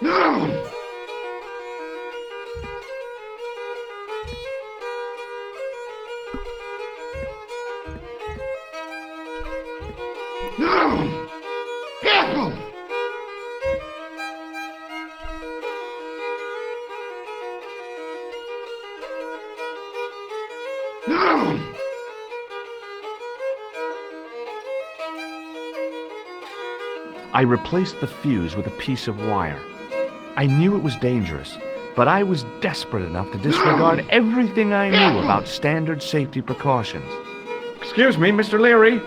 No! No! Careful! No! I replaced the fuse with a piece of wire. I knew it was dangerous, but I was desperate enough to disregard everything I knew about standard safety precautions. Excuse me, Mr. Leary.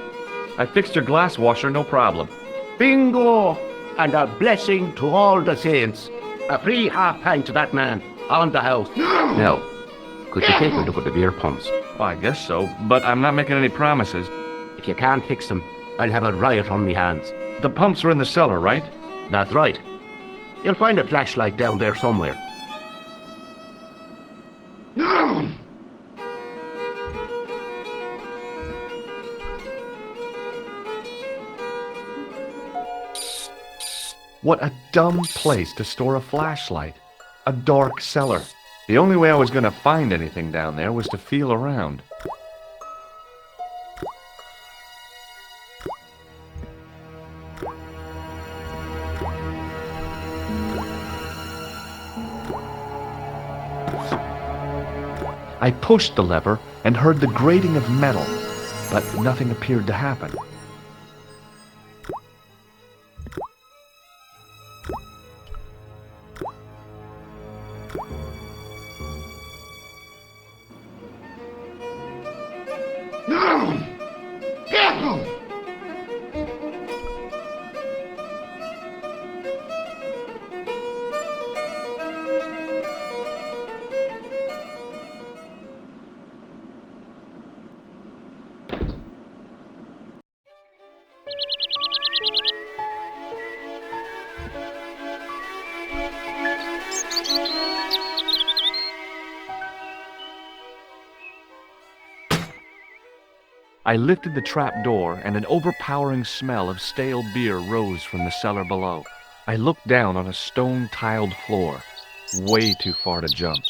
I fixed your glass washer, no problem. Bingo! And a blessing to all the saints. A free half pint to that man on the house. Now, could you take a look at the beer pumps? Well, I guess so, but I'm not making any promises. If you can't fix them, I'll have a riot on me hands. The pumps are in the cellar, right? That's right. You'll find a flashlight down there somewhere. No! What a dumb place to store a flashlight. A dark cellar. The only way I was going to find anything down there was to feel around. I pushed the lever and heard the grating of metal, but nothing appeared to happen. No! Careful! I lifted the trap door, and an overpowering smell of stale beer rose from the cellar below. I looked down on a stone-tiled floor, way too far to jump.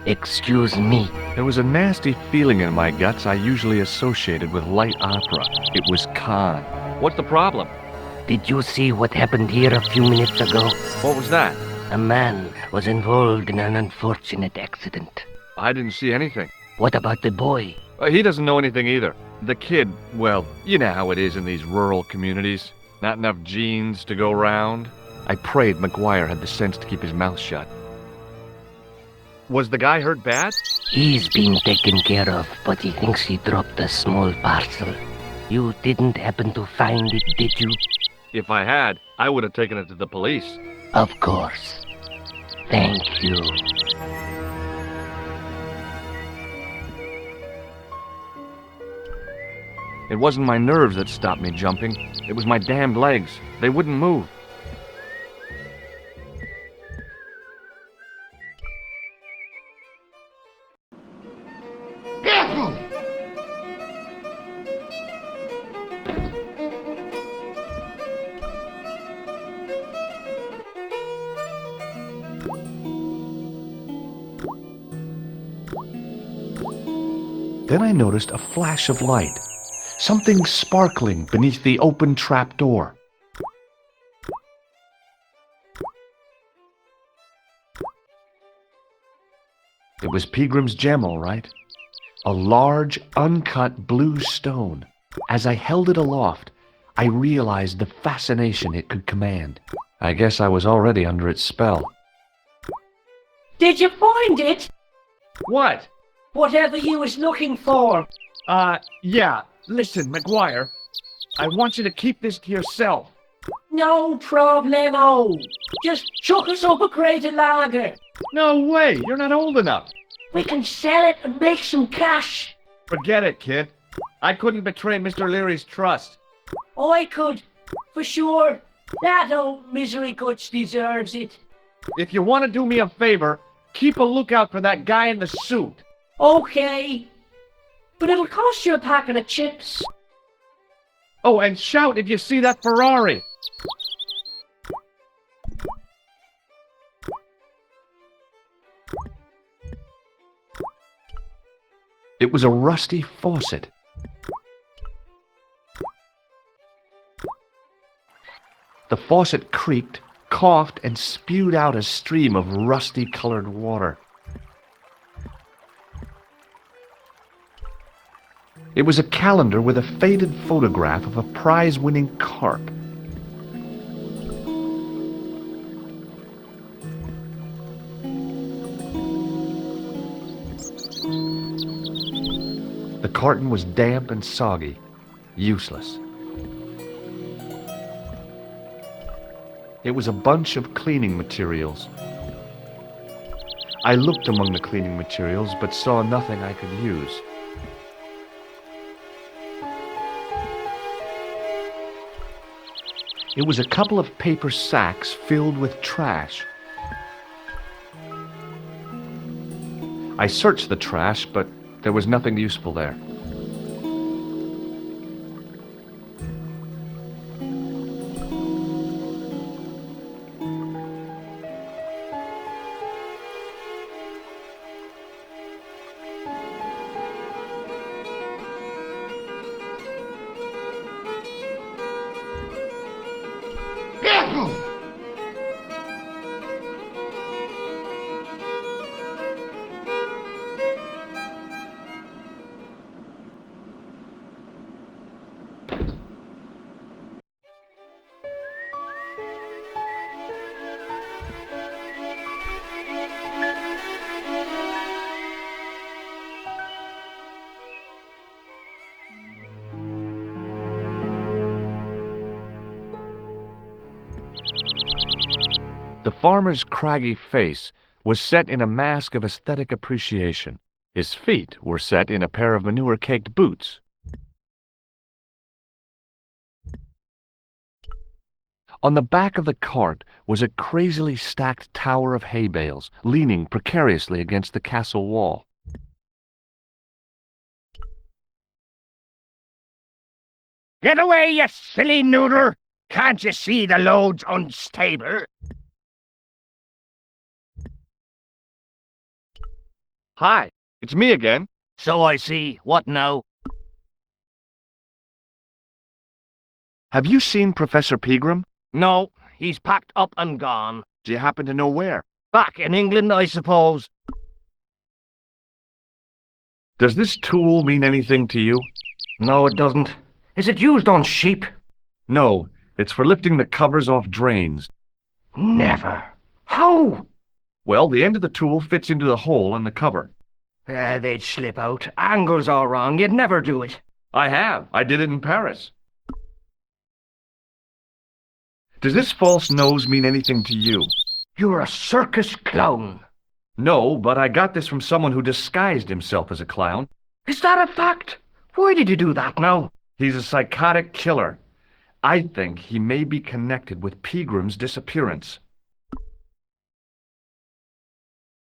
Excuse me. There was a nasty feeling in my guts I usually associated with light opera. It was Khan. What's the problem? Did you see what happened here a few minutes ago? What was that? A man was involved in an unfortunate accident. I didn't see anything. What about the boy? He doesn't know anything either. The kid, well, you know how it is in these rural communities. Not enough genes to go round. I prayed McGuire had the sense to keep his mouth shut. Was the guy hurt bad? He's been taken care of, but he thinks he dropped a small parcel. You didn't happen to find it, did you? If I had, I would have taken it to the police. Of course. Thank you. It wasn't my nerves that stopped me jumping. It was my damned legs. They wouldn't move. Careful! Then I noticed a flash of light. Something sparkling beneath the open trap door. It was Peagram's gem, all right. A large, uncut blue stone. As I held it aloft, I realized the fascination it could command. I guess I was already under its spell. Did you find it? What? Whatever you was looking for. Yeah. Listen, McGuire. I want you to keep this to yourself. No problemo. Just chuck us up a crate of lager. No way. You're not old enough. We can sell it and make some cash. Forget it, kid. I couldn't betray Mr. Leary's trust. I could, for sure. That old misery guts deserves it. If you want to do me a favor, keep a lookout for that guy in the suit. Okay. But it'll cost you a packet of chips. Oh, and shout if you see that Ferrari! It was a rusty faucet. The faucet creaked, coughed, and spewed out a stream of rusty-colored water. It was a calendar with a faded photograph of a prize-winning carp. The carton was damp and soggy, useless. It was a bunch of cleaning materials. I looked among the cleaning materials, but saw nothing I could use. It was a couple of paper sacks filled with trash. I searched the trash, but there was nothing useful there. Careful! The farmer's craggy face was set in a mask of aesthetic appreciation. His feet were set in a pair of manure-caked boots. On the back of the cart was a crazily stacked tower of hay bales, leaning precariously against the castle wall. Get away, you silly nooter! Can't you see the load's unstable? Hi, it's me again. So I see. What now? Have you seen Professor Pegram? No, he's packed up and gone. Do you happen to know where? Back in England, I suppose. Does this tool mean anything to you? No, it doesn't. Is it used on sheep? No, it's for lifting the covers off drains. Never. How? Well, the end of the tool fits into the hole in the cover. They'd slip out. Angles are wrong. You'd never do it. I have. I did it in Paris. Does this false nose mean anything to you? You're a circus clown. No, but I got this from someone who disguised himself as a clown. Is that a fact? Why did you do that now? He's a psychotic killer. I think he may be connected with Pegram's disappearance.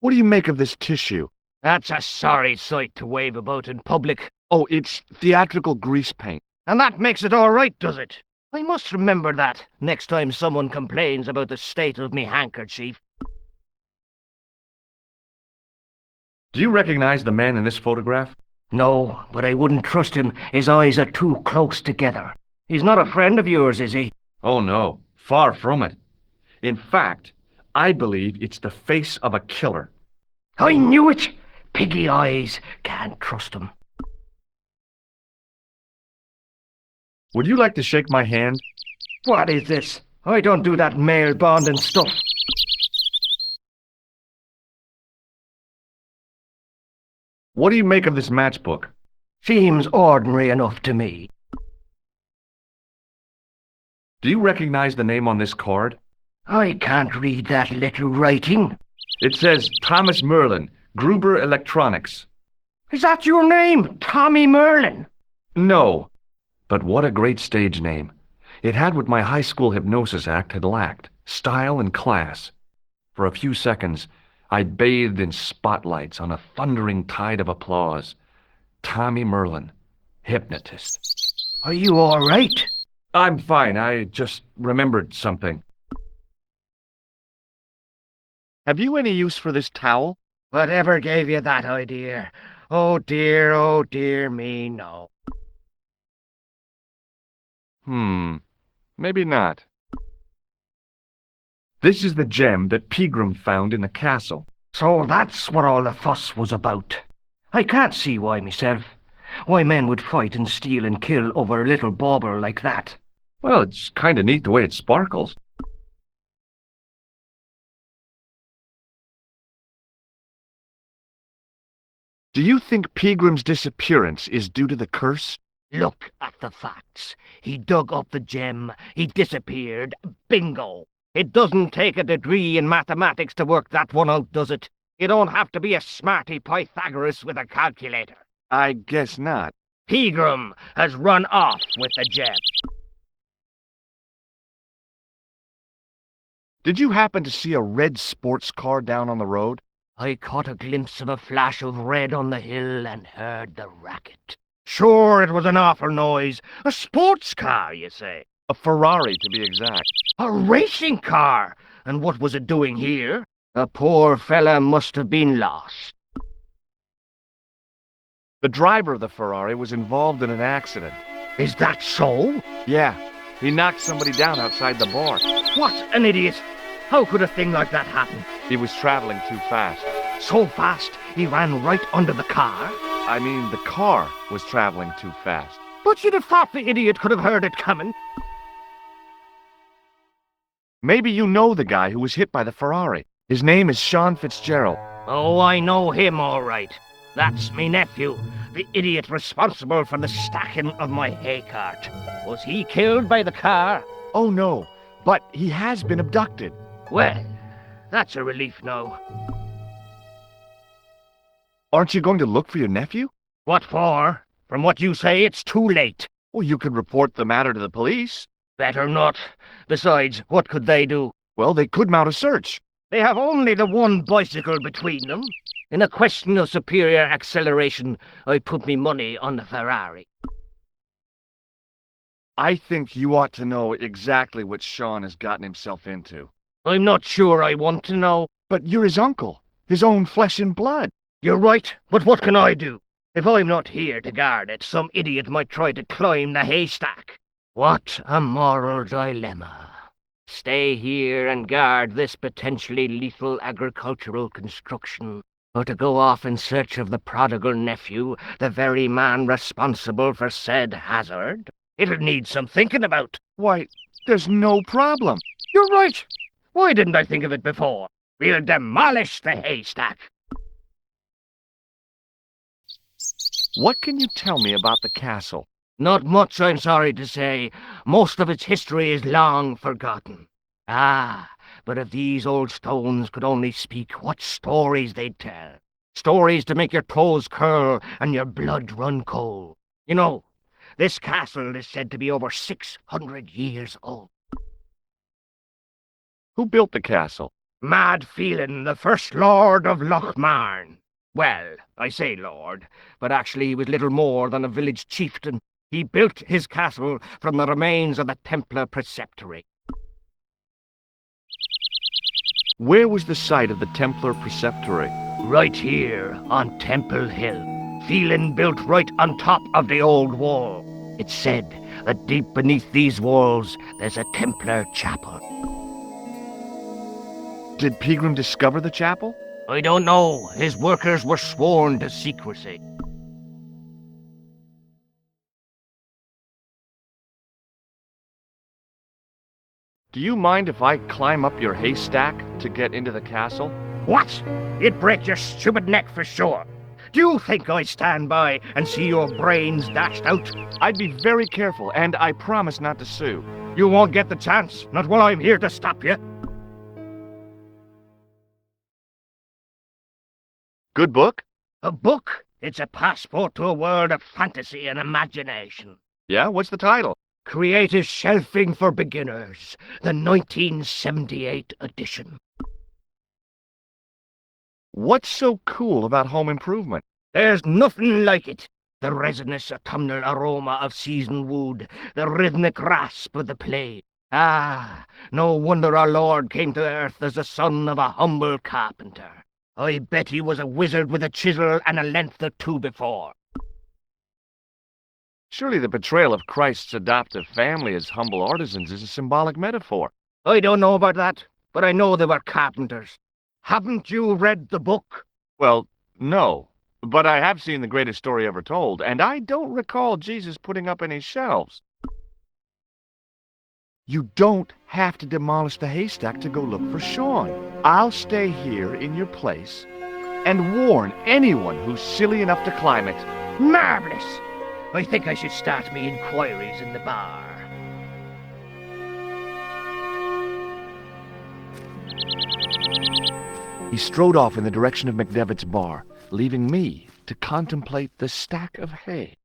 What do you make of this tissue? That's a sorry sight to wave about in public. Oh, it's theatrical grease paint. And that makes it all right, does it? I must remember that next time someone complains about the state of me handkerchief. Do you recognize the man in this photograph? No, but I wouldn't trust him. His eyes are too close together. He's not a friend of yours, is he? Oh, no. Far from it. In fact, I believe it's the face of a killer. I knew it! Piggy eyes. Can't trust him. Would you like to shake my hand? What is this? I don't do that male bonding stuff. What do you make of this matchbook? Seems ordinary enough to me. Do you recognize the name on this card? I can't read that little writing. It says Thomas Merlin, Gruber Electronics. Is that your name, Tommy Merlin? No, but what a great stage name. It had what my high school hypnosis act had lacked, style and class. For a few seconds, I bathed in spotlights on a thundering tide of applause. Tommy Merlin, hypnotist. Are you all right? I'm fine. I just remembered something. Have you any use for this towel? Whatever gave you that idea? Oh dear me, no. Maybe not. This is the gem that Pegram found in the castle. So that's what all the fuss was about. I can't see why myself. Why men would fight and steal and kill over a little bauble like that. Well, it's kind of neat the way it sparkles. Do you think Pegram's disappearance is due to the curse? Look at the facts. He dug up the gem, he disappeared, bingo! It doesn't take a degree in mathematics to work that one out, does it? You don't have to be a smarty Pythagoras with a calculator. I guess not. Pegram has run off with the gem. Did you happen to see a red sports car down on the road? I caught a glimpse of a flash of red on the hill and heard the racket. Sure, it was an awful noise. A sports car, you say? A Ferrari, to be exact. A racing car! And what was it doing here? The poor fella must have been lost. The driver of the Ferrari was involved in an accident. Is that so? Yeah, he knocked somebody down outside the bar. What an idiot! How could a thing like that happen? He was traveling too fast. So fast, he ran right under the car? I mean, the car was traveling too fast. But you'd have thought the idiot could have heard it coming. Maybe you know the guy who was hit by the Ferrari. His name is Sean Fitzgerald. Oh, I know him all right. That's me nephew, the idiot responsible for the stacking of my hay cart. Was he killed by the car? Oh no, but he has been abducted. Well, that's a relief now. Aren't you going to look for your nephew? What for? From what you say, it's too late. Well, you could report the matter to the police. Better not. Besides, what could they do? Well, they could mount a search. They have only the one bicycle between them. In a question of superior acceleration, I put me money on the Ferrari. I think you ought to know exactly what Sean has gotten himself into. I'm not sure I want to know. But you're his uncle, his own flesh and blood. You're right, but what can I do? If I'm not here to guard it, some idiot might try to climb the haystack. What a moral dilemma. Stay here and guard this potentially lethal agricultural construction, or to go off in search of the prodigal nephew, the very man responsible for said hazard? It'll need some thinking about. Why, there's no problem. You're right. Why didn't I think of it before? We'll demolish the haystack. What can you tell me about the castle? Not much, I'm sorry to say. Most of its history is long forgotten. Ah, but if these old stones could only speak, what stories they'd tell. Stories to make your toes curl and your blood run cold. You know, this castle is said to be over 600 years old. Who built the castle? Mad Phelan, the first lord of Lochmarn. Well, I say lord, but actually he was little more than a village chieftain. He built his castle from the remains of the Templar preceptory. Where was the site of the Templar preceptory? Right here, on Temple Hill. Phelan built right on top of the old wall. It's said that deep beneath these walls, there's a Templar chapel. Did Pegram discover the chapel? I don't know. His workers were sworn to secrecy. Do you mind if I climb up your haystack to get into the castle? What? You'd break your stupid neck for sure. Do you think I stand by and see your brains dashed out? I'd be very careful, and I promise not to sue. You won't get the chance, not while I'm here to stop you. Good book? A book? It's a passport to a world of fantasy and imagination. Yeah, what's the title? Creative Shelving for Beginners, the 1978 edition. What's so cool about home improvement? There's nothing like it. the resinous autumnal aroma of seasoned wood, the rhythmic rasp of the play. Ah, no wonder our Lord came to earth as the son of a humble carpenter. I bet he was a wizard with a chisel and a length or two before. Surely the portrayal of Christ's adoptive family as humble artisans is a symbolic metaphor. I don't know about that, but I know they were carpenters. Haven't you read the book? Well, no. But I have seen The Greatest Story Ever Told, and I don't recall Jesus putting up any shelves. You don't have to demolish the haystack to go look for Sean. I'll stay here in your place and warn anyone who's silly enough to climb it. Marvelous! I think I should start me inquiries in the bar. He strode off in the direction of McDevitt's bar, leaving me to contemplate the stack of hay.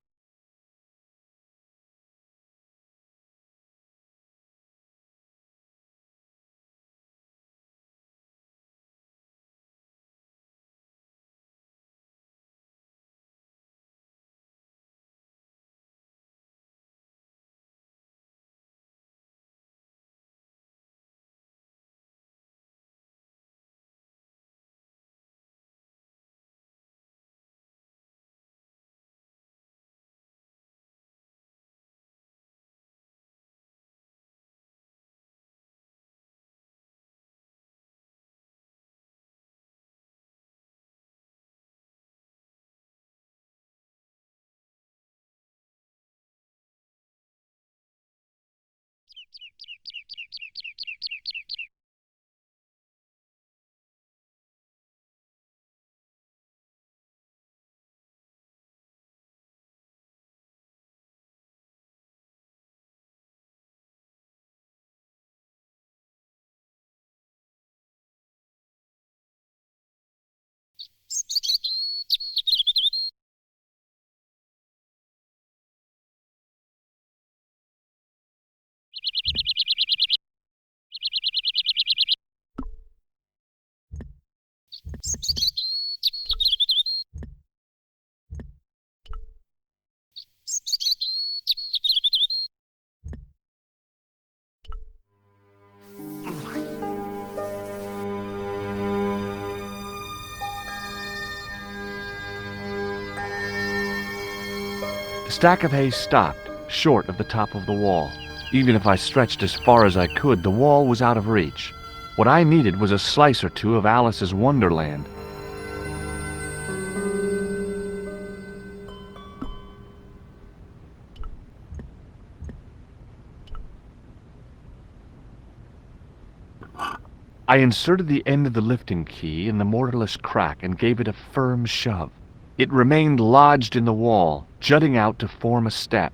The stack of hay stopped, short of the top of the wall. Even if I stretched as far as I could, the wall was out of reach. What I needed was a slice or two of Alice's Wonderland. I inserted the end of the lifting key in the mortarless crack and gave it a firm shove. It remained lodged in the wall, jutting out to form a step.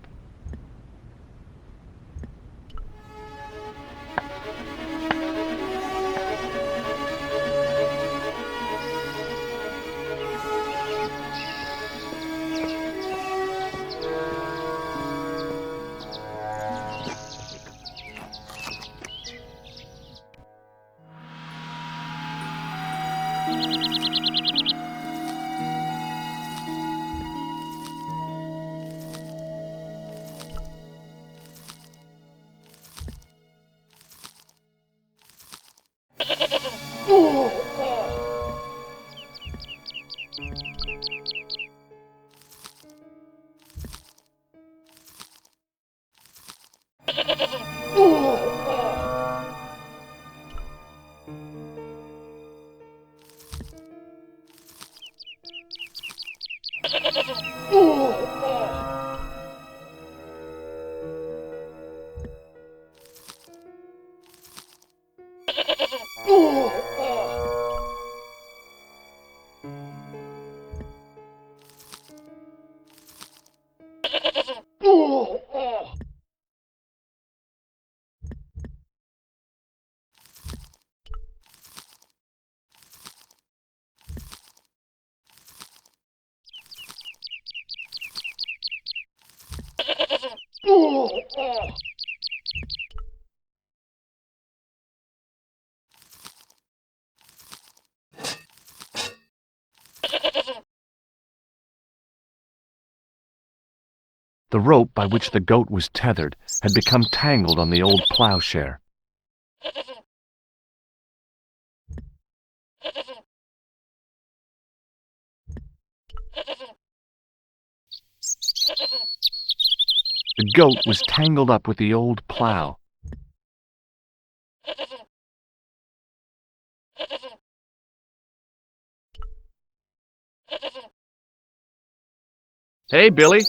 The rope by which the goat was tethered had become tangled on the old plowshare. The goat was tangled up with the old plow. "Hey, Billy!"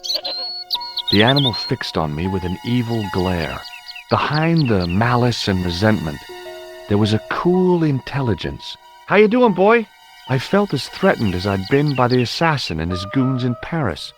The animal fixed on me with an evil glare. Behind the malice and resentment, there was a cool intelligence. "How you doing, boy?" I felt as threatened as I'd been by the assassin and his goons in Paris.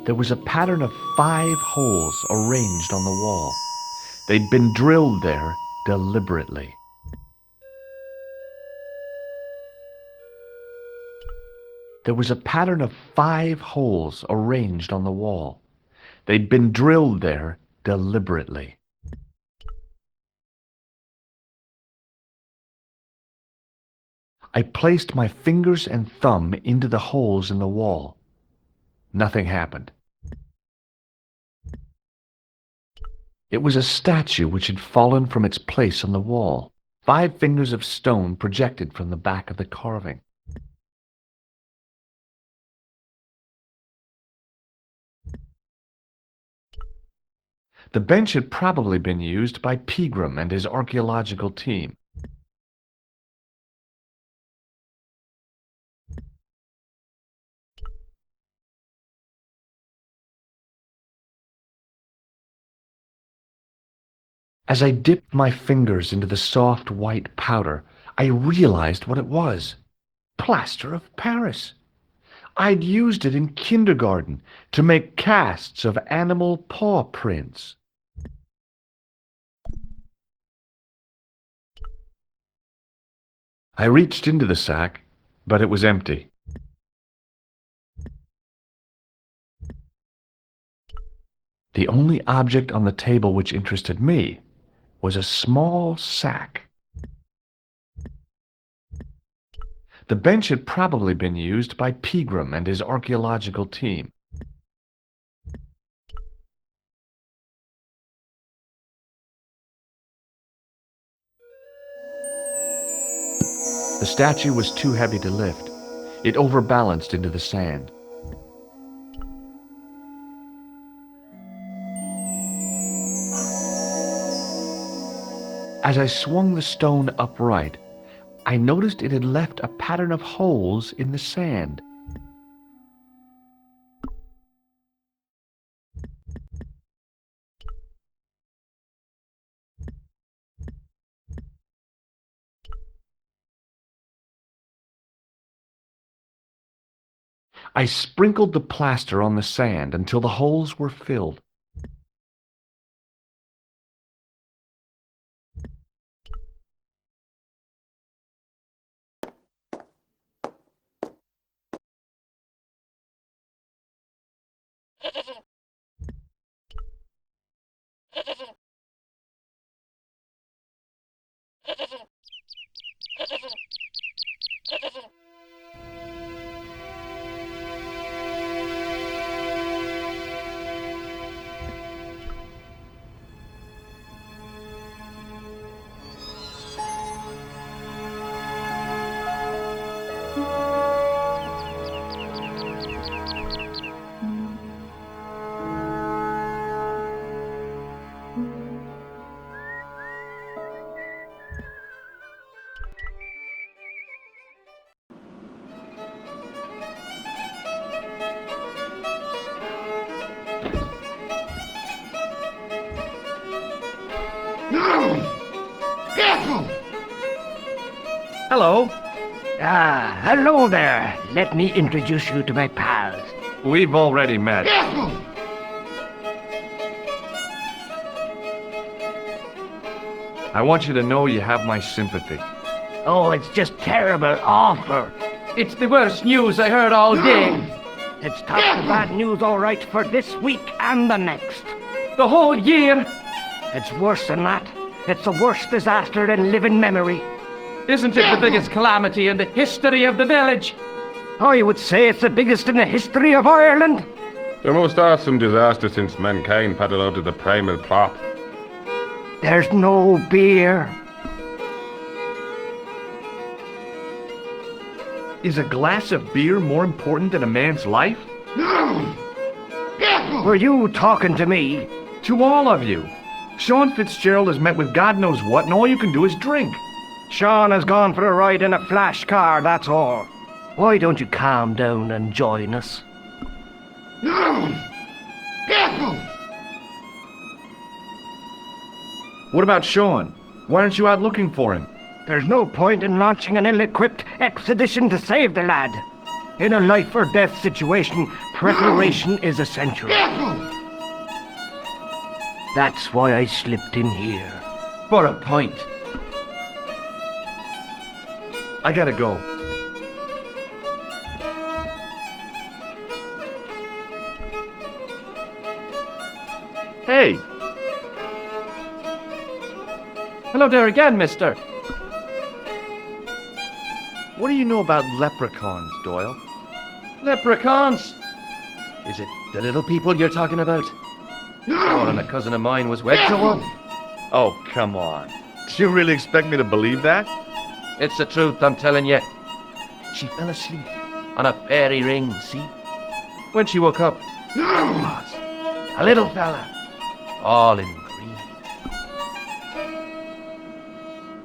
There was a pattern of 5 holes arranged on the wall. They'd been drilled there deliberately. There was a pattern of 5 holes arranged on the wall. They'd been drilled there deliberately. I placed my fingers and thumb into the holes in the wall. Nothing happened. It was a statue which had fallen from its place on the wall. 5 fingers of stone projected from the back of the carving. The bench had probably been used by Pegram and his archaeological team. As I dipped my fingers into the soft white powder, I realized what it was. Plaster of Paris. I'd used it in kindergarten to make casts of animal paw prints. I reached into the sack, but it was empty. The only object on the table which interested me was a small sack. The bench had probably been used by Pegram and his archaeological team. The statue was too heavy to lift. It overbalanced into the sand. As I swung the stone upright, I noticed it had left a pattern of holes in the sand. I sprinkled the plaster on the sand until the holes were filled. Hello. Hello there. Let me introduce you to my pals. We've already met. Careful! I want you to know you have my sympathy. Oh, it's just terrible, awful. It's the worst news I heard all day. It's tough the bad news all right for this week and the next. The whole year. It's worse than that. It's the worst disaster in living memory. Isn't it the biggest calamity in the history of the village? I would say it's the biggest in the history of Ireland. The most awesome disaster since mankind paddled out of the primal plop. There's no beer. Is a glass of beer more important than a man's life? No! Careful! Were you talking to me? To all of you. Sean Fitzgerald has met with God knows what, and all you can do is drink. Sean has gone for a ride in a flash car, that's all. Why don't you calm down and join us? No! Careful! What about Sean? Why aren't you out looking for him? There's no point in launching an ill-equipped expedition to save the lad. In a life-or-death situation, preparation is essential. Careful! That's why I slipped in here. For a point. I gotta go. Hey, Hello there again, mister. what do you know about leprechauns, Doyle? Leprechauns. Is it the little people you're talking about? Sean and a cousin of mine was wed to one. Oh, come on. Do you really expect me to believe that? It's the truth, I'm telling you. She fell asleep on a fairy ring, see? When she woke up, No! a little fella, all in green.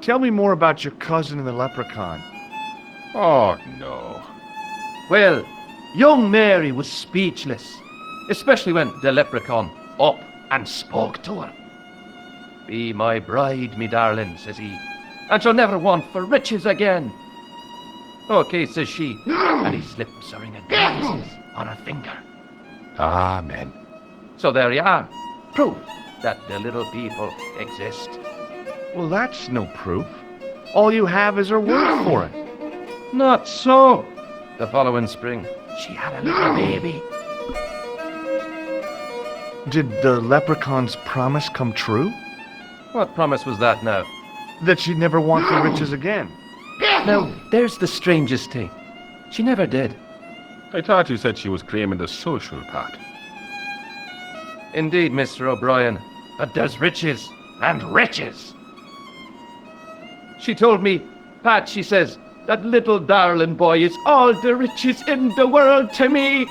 Tell me more about your cousin and the leprechaun. Oh, no. Well, young Mary was speechless, especially when the leprechaun up and spoke to her. Be my bride, me darling, says he, and she'll never want for riches again. Okay, says she, and he slips her ring of diamonds on her finger. Amen. So there you are, proof that the little people exist. Well, that's no proof. All you have is her word for it. Not so. The following spring, she had a little baby. Did the leprechaun's promise come true? What promise was that now? That she'd never want for riches again. Now, there's the strangest thing. She never did. I thought you said she was claiming the social part. Indeed, Mr. O'Brien, but there's riches and riches. She told me, Pat, she says, that little darling boy is all the riches in the world to me.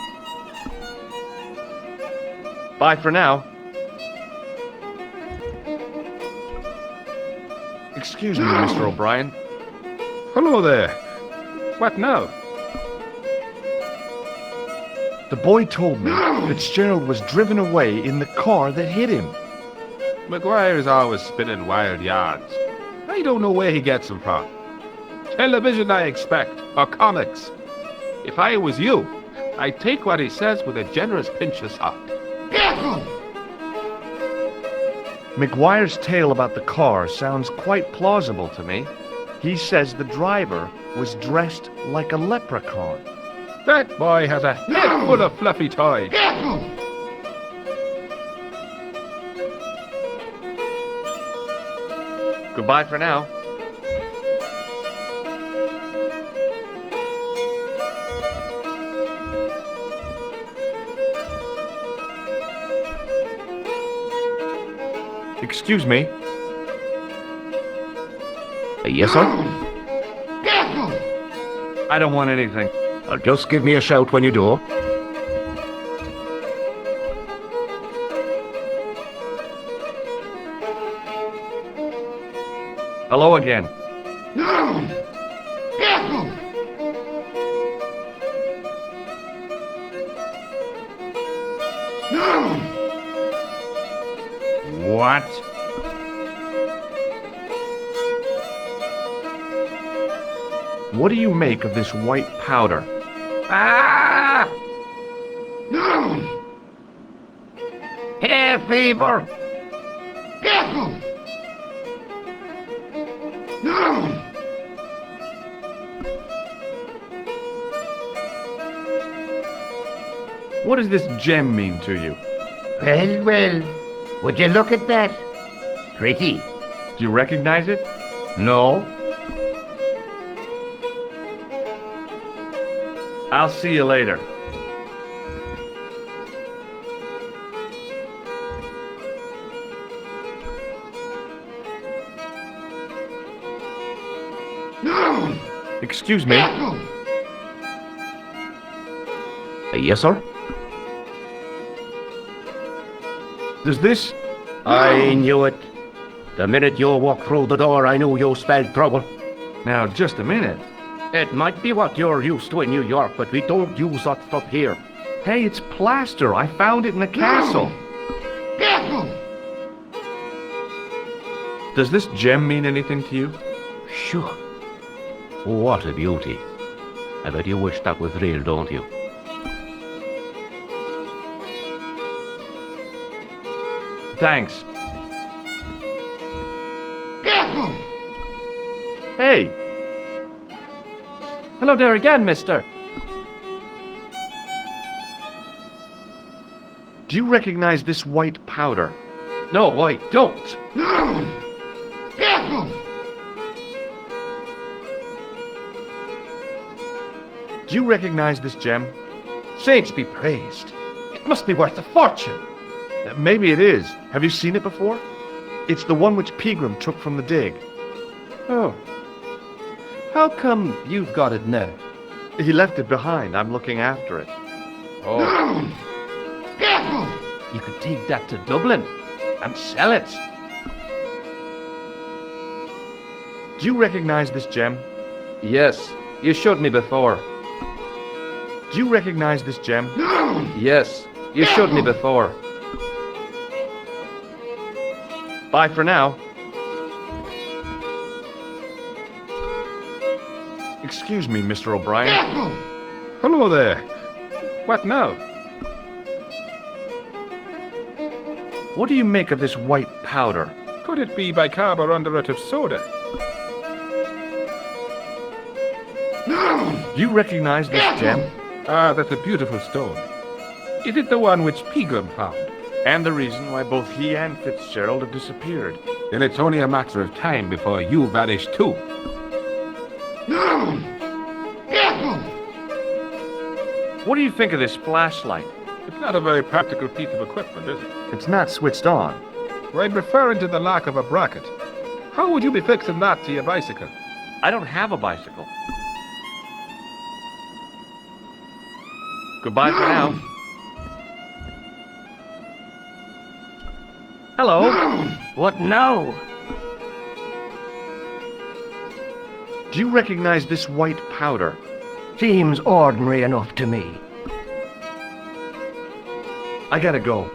Bye for now. Excuse me, Mr. O'Brien. Hello there. What now? The boy told me Fitzgerald was driven away in the car that hit him. McGuire's always spinning wild yards. I don't know where he gets them from. Television, I expect, or comics. If I was you, I'd take what he says with a generous pinch of salt. Careful! McGuire's tale about the car sounds quite plausible to me. He says the driver was dressed like a leprechaun. That boy has a head full of fluffy toys. Careful! Goodbye for now. Excuse me. Yes, sir? Careful! I don't want anything. Just give me a shout when you do. Hello again. No! Careful! No! What? What do you make of this white powder? Ah! No! Hair fever! Careful! No! What does this gem mean to you? Well, well, would you look at that? Pretty. Do you recognize it? No? I'll see you later. No! Excuse me. Careful! Yes, sir? Does this... I knew it. The minute you walked through the door, I knew you spelled trouble. Now, just a minute. It might be what you're used to in New York, but we don't use that stuff here. Hey, it's plaster. I found it in the castle. Careful! Does this gem mean anything to you? Sure. What a beauty. I bet you wish that was real, don't you? Thanks. Careful! Hey, Hello there again, mister. do you recognize this white powder? No, I don't. No! Careful! Do you recognize this gem? Saints be praised. It must be worth a fortune. Maybe it is. Have you seen it before? It's the one which Pegram took from the dig. Oh. How come you've got it now? He left it behind. I'm looking after it. Oh, No! Careful! you could take that to Dublin and sell it. Do you recognize this gem? Yes, you showed me before. Do you recognize this gem? No! Yes, you showed me before. Bye for now. Excuse me, Mr. O'Brien. Careful! Hello there. What now? What do you make of this white powder? Could it be bicarbonate of soda? No! Do you recognize this gem? Ah, that's a beautiful stone. Is it the one which Pegram found? And the reason why both he and Fitzgerald have disappeared. Then it's only a matter of time before you vanish too. No! Careful! What do you think of this flashlight? It's not a very practical piece of equipment, is it? It's not switched on. I'm referring to the lack of a bracket. How would you be fixing that to your bicycle? I don't have a bicycle. Goodbye for now. Hello? No! What now? Do you recognize this white powder? Seems ordinary enough to me. I gotta go.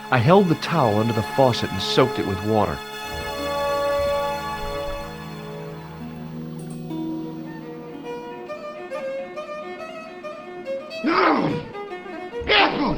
I held the towel under the faucet and soaked it with water. No! Careful!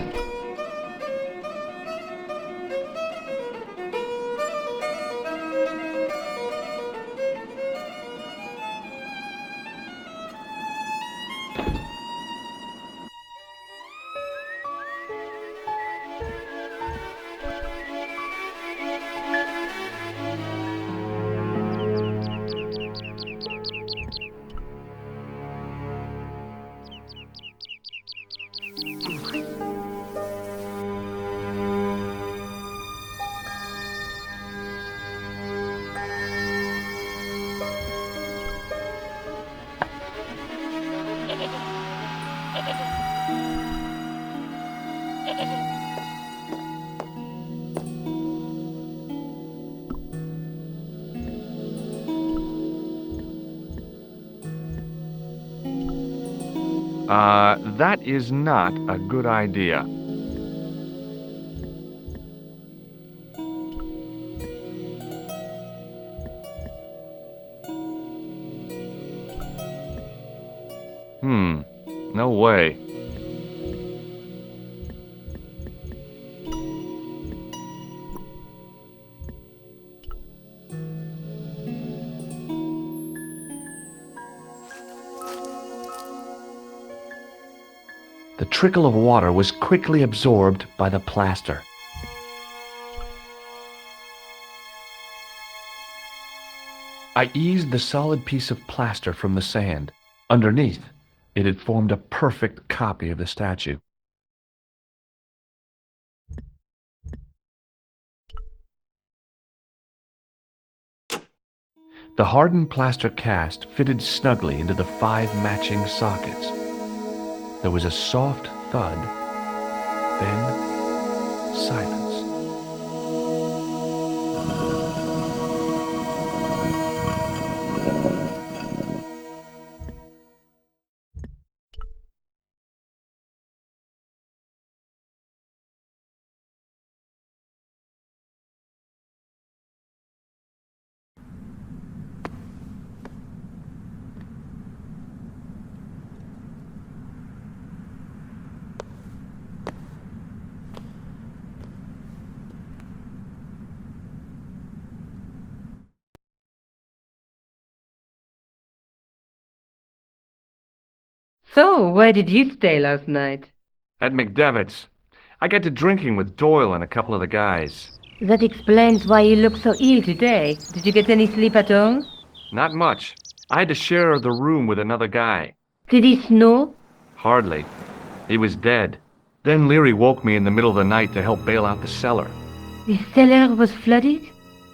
That is not a good idea. No way. The trickle of water was quickly absorbed by the plaster. I eased the solid piece of plaster from the sand. Underneath, it had formed a perfect copy of the statue. The hardened plaster cast fitted snugly into the 5 matching sockets. There was a soft thud, then silence. So, where did you stay last night? At McDevitt's, I got to drinking with Doyle and a couple of the guys. That explains why you look so ill today. Did you get any sleep at all? Not much. I had to share the room with another guy. Did he snore? Hardly. He was dead. Then Leary woke me in the middle of the night to help bail out the cellar. The cellar was flooded?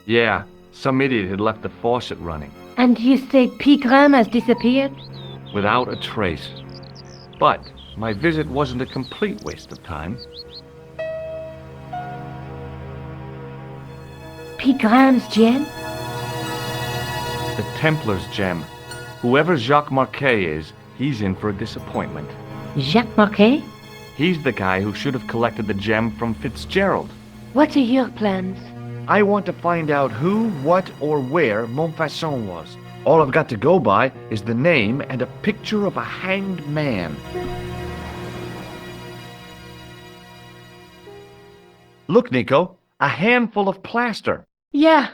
Yeah, some idiot had left the faucet running. And you say Pegram has disappeared? Without a trace. But my visit wasn't a complete waste of time. Pegram's gem? The Templars gem. Whoever Jacques Marquet is, he's in for a disappointment. Jacques Marquet? He's the guy who should have collected the gem from Fitzgerald. What are your plans? I want to find out who, what, or where Montfaucon was. All I've got to go by is the name and a picture of a hanged man. Look, Nico, a handful of plaster. Yeah.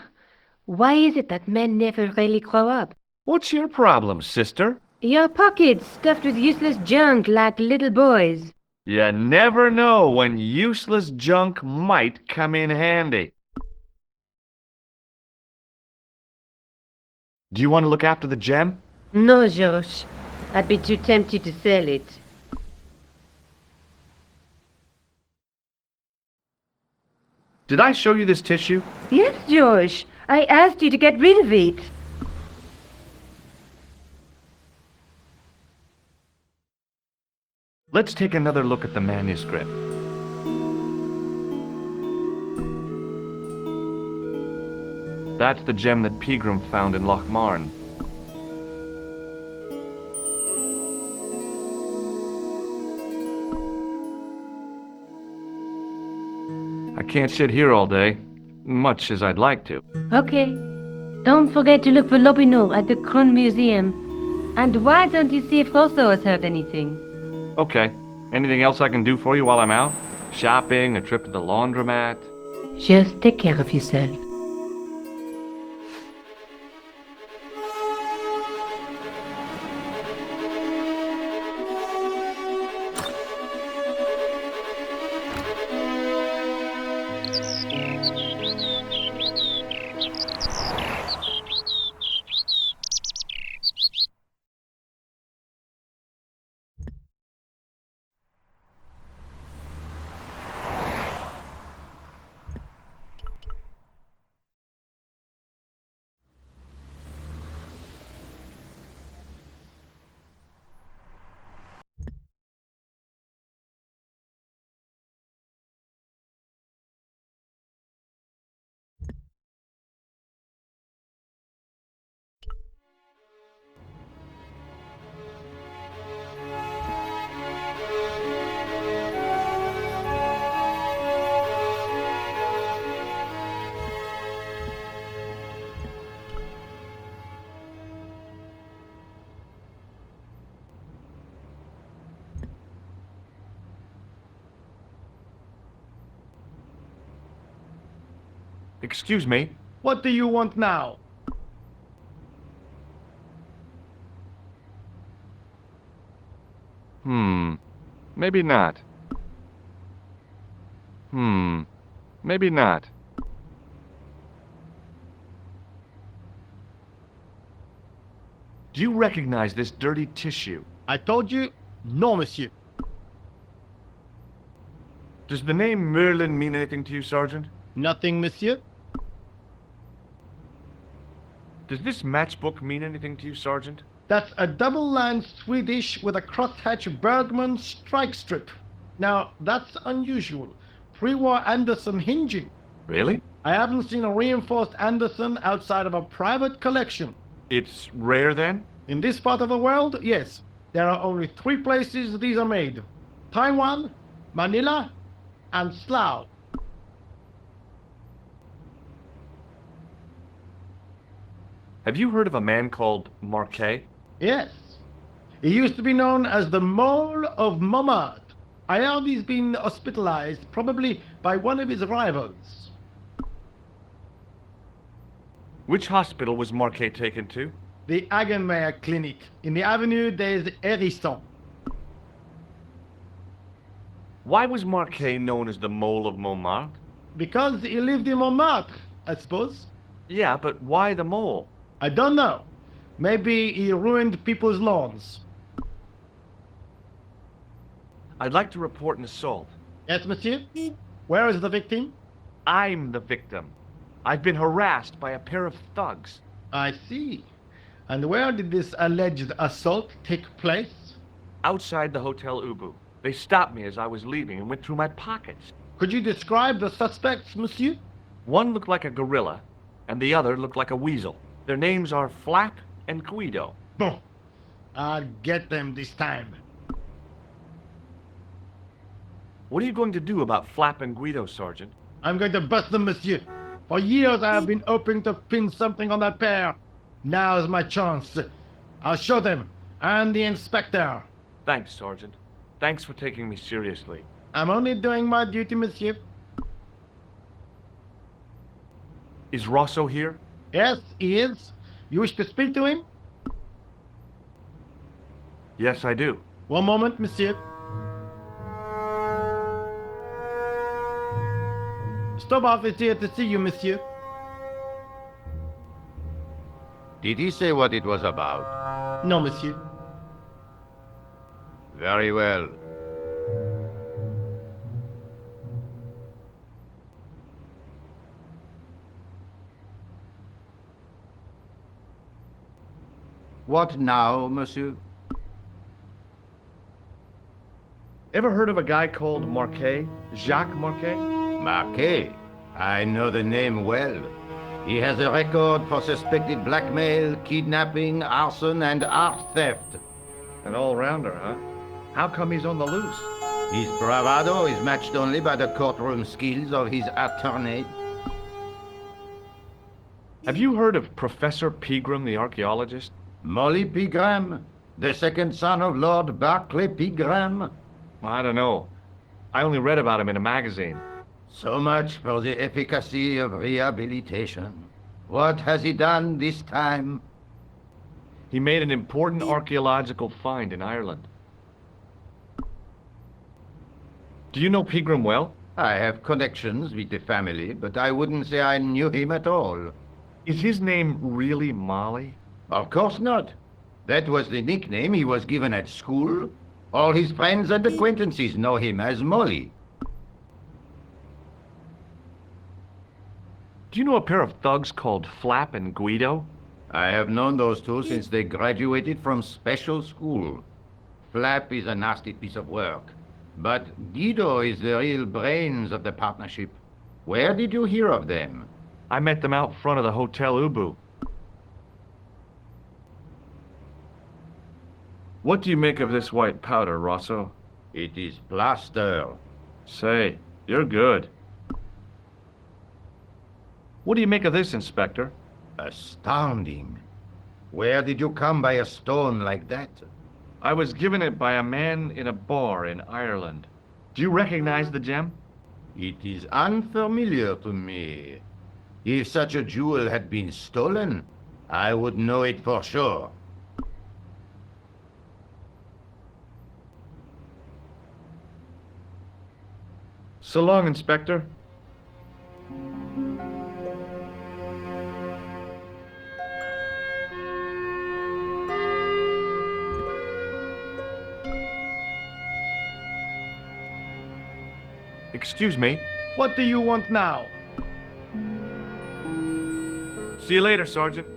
Why is it that men never really grow up? What's your problem, sister? Your pockets stuffed with useless junk like little boys. You never know when useless junk might come in handy. Do you want to look after the gem? No, Josh. I'd be too tempted to sell it. Did I show you this tissue? Yes, Josh. I asked you to get rid of it. Let's take another look at the manuscript. That's the gem that Pegram found in Lochmarn. I can't sit here all day, much as I'd like to. Okay. Don't forget to look for Lobineau at the Kron Museum. And why don't you see if Rosso has heard anything? Okay. Anything else I can do for you while I'm out? Shopping, a trip to the laundromat? Just take care of yourself. Excuse me. What do you want now? Maybe not. Maybe not. Do you recognize this dirty tissue? I told you, no, monsieur. Does the name Merlin mean anything to you, Sergeant? Nothing, monsieur. Does this matchbook mean anything to you, Sergeant? That's a double-line Swedish with a crosshatch Bergman strike strip. Now, that's unusual. Pre-war Anderson hinging. Really? I haven't seen a reinforced Anderson outside of a private collection. It's rare, then? In this part of the world, yes. There are only 3 places these are made. Taiwan, Manila, and Slough. Have you heard of a man called Marquet? Yes. He used to be known as the Mole of Montmartre. I heard he's been hospitalized, probably by one of his rivals. Which hospital was Marquet taken to? The Hagenmeyer Clinic, in the Avenue des Hérissons. Why was Marquet known as the Mole of Montmartre? Because he lived in Montmartre, I suppose. Yeah, but why the mole? I don't know. Maybe he ruined people's lawns. I'd like to report an assault. Yes, monsieur? Where is the victim? I'm the victim. I've been harassed by a pair of thugs. I see. And where did this alleged assault take place? Outside the Hotel Ubu. They stopped me as I was leaving and went through my pockets. Could you describe the suspects, monsieur? One looked like a gorilla, and the other looked like a weasel. Their names are Flap and Guido. Bon. I'll get them this time. What are you going to do about Flap and Guido, Sergeant? I'm going to bust them, monsieur. For years I have been hoping to pin something on that pair. Now's my chance. I'll show them. And the inspector. Thanks, Sergeant. Thanks for taking me seriously. I'm only doing my duty, monsieur. Is Rosso here? Yes, he is. You wish to speak to him? Yes, I do. One moment, monsieur. Stoboff is here to see you, monsieur. Did he say what it was about? No, monsieur. Very well. What now, monsieur? Ever heard of a guy called Marquet? Jacques Marquet? Marquet. I know the name well. He has a record for suspected blackmail, kidnapping, arson, and art theft. An all-rounder, huh? How come he's on the loose? His bravado is matched only by the courtroom skills of his attorney. Have you heard of Professor Pegram, the archaeologist? Molly Pegram, the second son of Lord Barclay Pegram. I don't know. I only read about him in a magazine. So much for the efficacy of rehabilitation. What has he done this time? He made an important archaeological find in Ireland. Do you know Pegram well? I have connections with the family, but I wouldn't say I knew him at all. Is his name really Molly? Of course not. That was the nickname he was given at school. All his friends and acquaintances know him as Molly. Do you know a pair of thugs called Flap and Guido? I have known those two since they graduated from special school. Flap is a nasty piece of work, but Guido is the real brains of the partnership. Where did you hear of them? I met them out front of the Hotel Ubu. What do you make of this white powder, Rosso? It is plaster. Say, you're good. What do you make of this, Inspector? Astounding. Where did you come by a stone like that? I was given it by a man in a bar in Ireland. Do you recognize the gem? It is unfamiliar to me. If such a jewel had been stolen, I would know it for sure. So long, Inspector. Excuse me. What do you want now? See you later, Sergeant.